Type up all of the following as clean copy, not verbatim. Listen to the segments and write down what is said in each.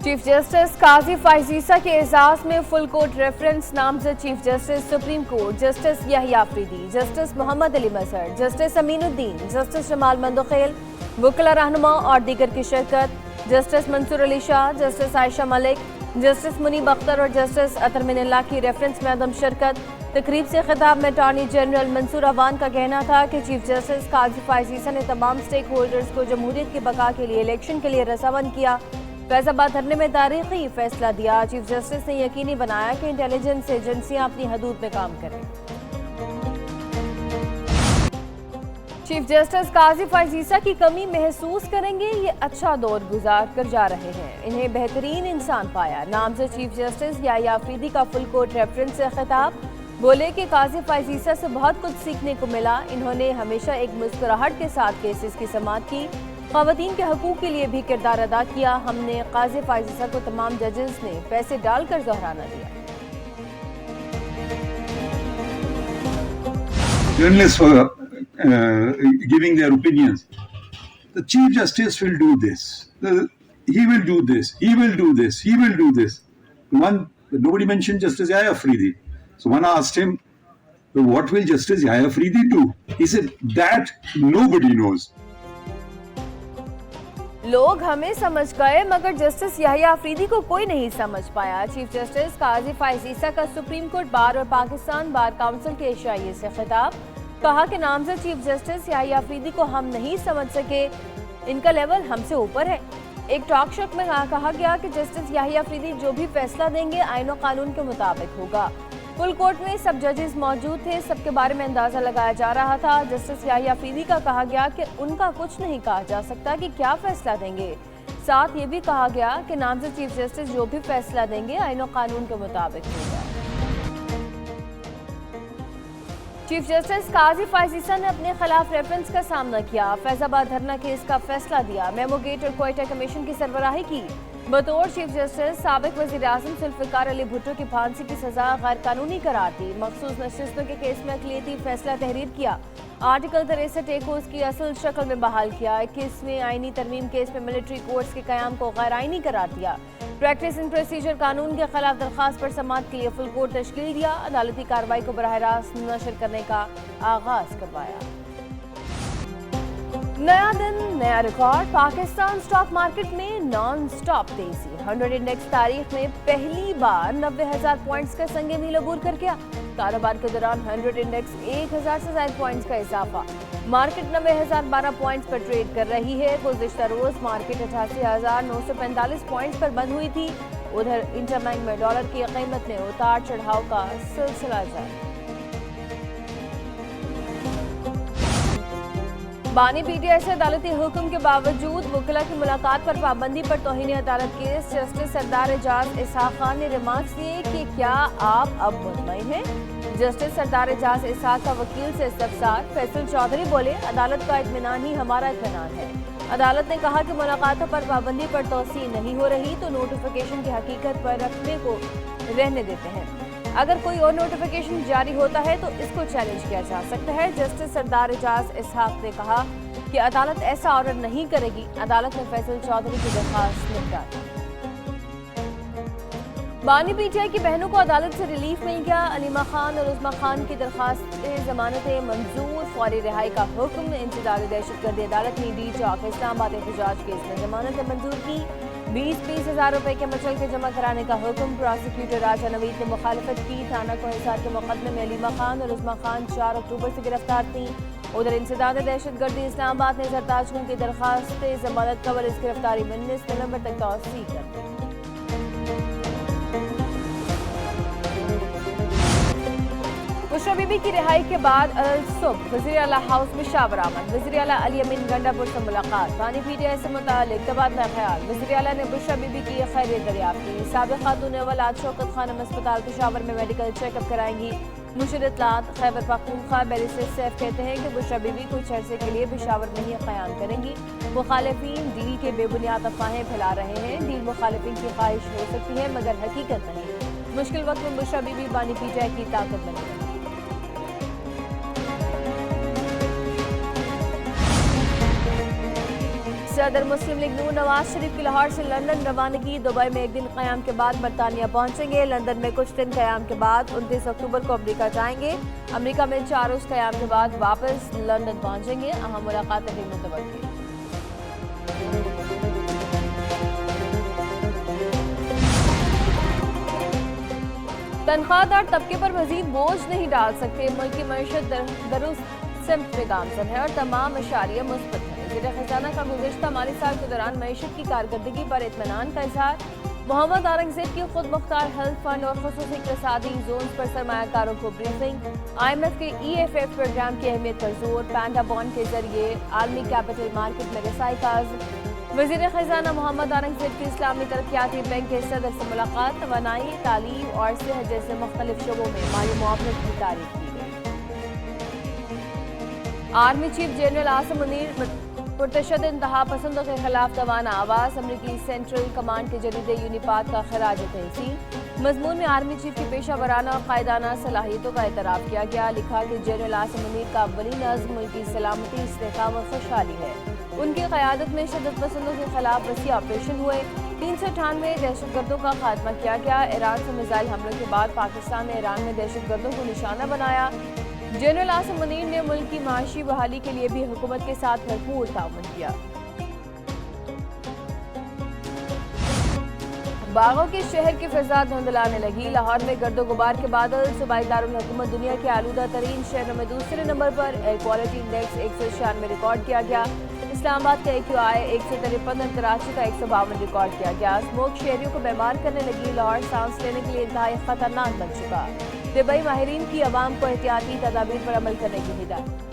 Chief justice काजी फाइजीसा के एजाज में फुल कोर्ट रेफरेंस नामजद chief justice supreme court justice Yahya Afridi, justice Mohammad Ali Mazhar, justice Aminuddin, justice Jamal Mandokhel, वकला रहनुमा और दीगर की शिरकत। Justice Mansoor Ali Shah, justice Ayesha Malik, justice Munib Akhtar और जस्टिस अतर मिनल्ला की रेफरेंस में अदम शिरकत। तकरीब से खिताब में अटॉर्नी जनरल मंसूर अवान का कहना था कि चीफ जस्टिस काजी फाइजीसा ने तमाम स्टेक होल्डर्स को जमहूरियत की बका के लिए इलेक्शन के लिए रजामंद किया। फैजाबाद धरने में तारीखी फैसला दिया। चीफ जस्टिस ने यकीनी बनाया कि इंटेलिजेंस एजेंसियां अपनी हदूद में काम करें। चीफ जस्टिस काजी फाइजीसा की कमी महसूस करेंगे, ये अच्छा दौर गुजार कर जा रहे हैं, इन्हें बेहतरीन इंसान पाया। नामजद चीफ जस्टिस याहिया अफरीदी का फुल कोर्ट रेफरेंस से खिताब, बोले कि काजी फाइजीसा से बहुत कुछ सीखने को मिला। इन्होंने हमेशा एक मुस्कुराहट के साथ केसेस की समाअत की, ख़वातीन के हकूक़ के लिए भी किरदार अदा किया। हमने काजी फाइजीसा को तमाम जजेस ने पैसे डालकर ज़ोहराना दिया। Journalists were giving their opinions. The Chief Justice will do this. He will do this. He will do this. He will do this. Nobody mentioned Justice Yahya Afridi. So one asked him, what will Justice Yahya Afridi do? He said, that nobody knows. लोग हमें समझ गए मगर justice Yahya Afridi को कोई नहीं समझ पाया। चीफ जस्टिस काजी फाइजीसा का सुप्रीम कोर्ट बार और पाकिस्तान बार काउंसिल के इशाइये से खिताब, कहा कि नामजद चीफ जस्टिस याहिया अफरीदी को हम नहीं समझ सके, इनका लेवल हमसे ऊपर है। एक टॉक शो में कहा गया कि जस्टिस याहिया अफरीदी जो भी फैसला देंगे आईन और कानून के मुताबिक होगा। फुल कोर्ट में सब जजेस मौजूद थे, सबके बारे में अंदाजा लगाया जा रहा था। जस्टिस याहिया अफरीदी का कहा गया कि उनका कुछ नहीं कहा जा सकता कि क्या फैसला देंगे। साथ ये भी कहा गया कि नामजद चीफ जस्टिस जो भी फैसला देंगे आईन और कानून के मुताबिक होगा। चीफ जस्टिस काजी फाइजीसा ने अपने खिलाफ रेफरेंस का सामना किया, फैजाबाद धरना केस का फैसला दिया, मेमो गेट और क्वेटा कमीशन की सरबराही की। बतौर चीफ जस्टिस साबिक वज़ीर आज़म जुल्फ़िकार अली भुट्टो की फांसी की सजा गैर कानूनी करार दी। मखसूस नशिस्तों के केस में अक़लियती फैसला तहरीर किया। आर्टिकल 63 ए को उसकी असल शक्ल में बहाल किया। 21वें आईनी तरमीम केस में मिलिट्री कोर्ट्स के क़याम को गैर आईनी करार दिया। प्रैक्टिस एंड प्रोसीजर कानून के खिलाफ दरख्वास्त पर समाअत के लिए फुल कोर्ट तश्कील दिया। अदालती कार्रवाई को बराह रास्त नशर करने का आगाज करवाया। नया दिन नया रिकॉर्ड, पाकिस्तान स्टॉक मार्केट में नॉन स्टॉप तेजी। 100 इंडेक्स तारीख में पहली बार 90,000 पॉइंट्स का संगे मील अबूर कर गया। कारोबार के दौरान 100 इंडेक्स 1,000 से ज्यादा पॉइंट्स का इजाफा। मार्केट 90,012 पॉइंट्स पर ट्रेड कर रही है। गुज़िश्ता रोज मार्केट 88,945 पॉइंट्स पर बंद हुई थी। उधर इंटरबैंक में डॉलर की कीमत में उतार चढ़ाव का सिलसिला जारी। बानी पीटीआई से अदालती हुक्म के बावजूद वकला की मुलाकात पर पाबंदी पर तौहीन अदालत केस। जस्टिस सरदार एजाज इसहाक खान ने रिमार्क्स दिए कि क्या आप अब मुतमईन हैं। जस्टिस सरदार एजाज इसहाक का वकील से इस्तफसार। फैसल चौधरी बोले, अदालत का इत्मीनान ही हमारा इत्मीनान है। अदालत ने कहा कि मुलाकातों पर पाबंदी पर तौसी नहीं हो रही तो नोटिफिकेशन की हकीकत पर रखने को रहने देते हैं। अगर कोई और नोटिफिकेशन जारी होता है तो इसको चैलेंज किया जा सकता है। जस्टिस सरदार एजाज इसहाक ने कहा कि अदालत ऐसा ऑर्डर नहीं करेगी। अदालत ने फैसल चौधरी की दरखास्त निपटा दी। बानी पीटीआई की बहनों को अदालत से रिलीफ मिल गया। अलीमा खान और उस्मा खान की दरखास्त जमानतें मंजूर, फौरी रिहाई का हुक्म। इंसदाद दहशतगर्दी अदालत ने डी चौक इस्लामाबाद एहतजाज केस में जमानतें मंजूर की। 20-20 हज़ार रुपए के मचल के जमा कराने का हुक्म। प्रोसिक्यूटर राजा नवीद ने मुखालफत की। थाना को हिसार के मुकदमे में अलीमा खान और उस्मा खान 4 अक्टूबर से गिरफ्तार थी। उधर इंसदाद दहशतगर्दी इस्लामाबाद ने जरताज की दरखास्त जमानत कवर इस गिरफ्तारी में 19 नवंबर तक तौसीह कर दी। बुशरा बीबी की रिहाई के बाद सुबह वज़ीर आला हाउस में शावर आमद। वज़ीर आला अली अमीन गंडापुर से मुलाकात। बानी पीटीआई से मुतालिक तबादला ख्याल। वज़ीर आला ने बुशरा बीबी की खैरियत दरियाफ्त की। साबिक़ खातून अव्वल आज शौकत खानम अस्पताल पेशावर में मेडिकल चेकअप कराएंगी। मुशीर इत्तलात खैबर पख्तूनख्वा बैरिस्टर सैफ कहते हैं कि बुशरा बीबी कुछ अरसे के लिए पेशावर में ही क़याम करेंगी। मुखालिफिन डील के बेबुनियाद अफवाहें फैला रहे हैं। डील मुखालिफिन की ख्वाहिश हो सकती है मगर हकीकत नहीं। मुश्किल वक्त में बुशरा बीबी बानी पीटीआई की ताकत बनी रही। صدر مسلم لیگ نون نواز شریف کی لاہور سے لندن روانگی. دبئی میں ایک دن قیام کے بعد برطانیہ پہنچیں گے. لندن میں کچھ دن قیام کے بعد 29 اکتوبر کو امریکہ جائیں گے. امریکہ میں 4 روز قیام کے بعد واپس لندن پہنچیں گے. اہم ملاقاتیں بھی متوقع. تنخواہ دار طبقے پر مزید بوجھ نہیں ڈال سکتے. ملک کی معیشت درست سمت میں گامزن ہے اور تمام اشاریہ مثبت ہے. وزیر خزانہ کا گزشتہ مالی سال کے دوران معیشت کی کارکردگی پر اطمینان کا اظہار. محمد اورنگزیب کی خود مختار ہیلتھ فنڈ اور خصوصی اقتصادی زونز پر سرمایہ کاروں کو بریفنگ. IMF کے EFF پروگرام کی اہمیت پر زور. پینڈا بانڈ کے ذریعے عالمی کیپٹل مارکیٹ میں رسائی کا عزم. وزیر خزانہ محمد اورنگزیب کی اسلامی ترقیاتی بینک کے صدر سے ملاقات. توانائی، تعلیم اور صحت جیسے مختلف شعبوں میں مالی معاونت کی تعریف کی گئی. Army chief general Asim Munir پرتشدد انتہا پسندوں کے خلاف توانا آواز. امریکی سینٹرل کمانڈ کے جریدے یونیپاک کا خراج تحسین. مضمون میں آرمی چیف کی پیشہ ورانہ اور قائدانہ صلاحیتوں کا اعتراف کیا گیا. لکھا کہ جنرل عاصم منیر کا اولین عزم ملک کی سلامتی، استحکام اور خوشحالی ہے. ان کی قیادت میں شدت پسندوں کے خلاف وسیع آپریشن ہوئے. 398 دہشت گردوں کا خاتمہ کیا گیا. ایران سے میزائل حملوں کے بعد پاکستان نے ایران میں دہشت گردوں کو نشانہ بنایا. جنرل عاصم منیر نے ملک کی معاشی بحالی کے لیے بھی حکومت کے ساتھ بھرپور تعاون کیا. باغوں کے شہر کی فضا دھندلانے لگی. لاہور میں گرد و غبار کے بادل. صوبائی دارالحکومت دنیا کے آلودہ ترین شہروں میں دوسرے نمبر پر. ایئر کوالٹی انڈیکس 196 ریکارڈ کیا گیا. اسلام آباد کا AQI 153 اور کراچی کا 152 ریکارڈ کیا گیا. اسموک شہریوں کو بیمار کرنے لگی. لاہور سانس لینے کے لیے انتہائی خطرناک بن چکا. طبی ماہرین کی عوام کو احتیاطی تدابیر پر عمل کرنے کی ہدایت.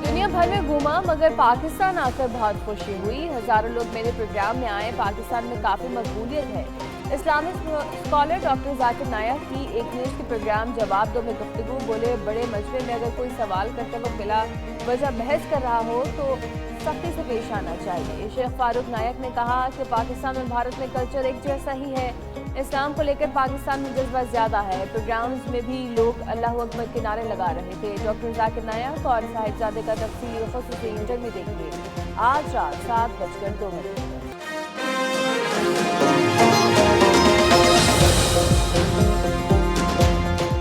دنیا بھر میں گھوما مگر پاکستان آ کر بہت خوشی ہوئی. ہزاروں لوگ میرے پروگرام میں آئے. پاکستان میں کافی مقبولیت ہے. اسلامی اسکالر ڈاکٹر ذاکر نائک کی ایک نیوز کے پروگرام جواب دو میں گفتگو. بولے بڑے مجمع میں اگر کوئی سوال کرتے وقت بلا وجہ بحث کر رہا ہو تو سختی سے پیش آنا چاہیے. شیخ فاروق نائک نے کہا کہ پاکستان اور بھارت میں کلچر ایک جیسا ہی ہے. اسلام کو لے کر پاکستان میں جذبہ زیادہ ہے. پروگرامز میں بھی لوگ اللہ اکبر کے نعرے لگا رہے تھے. ڈاکٹر ذاکر نائک اور صاحبزادے کا تفصیلی خصوصی انٹرویو دیکھیے آج رات 7:02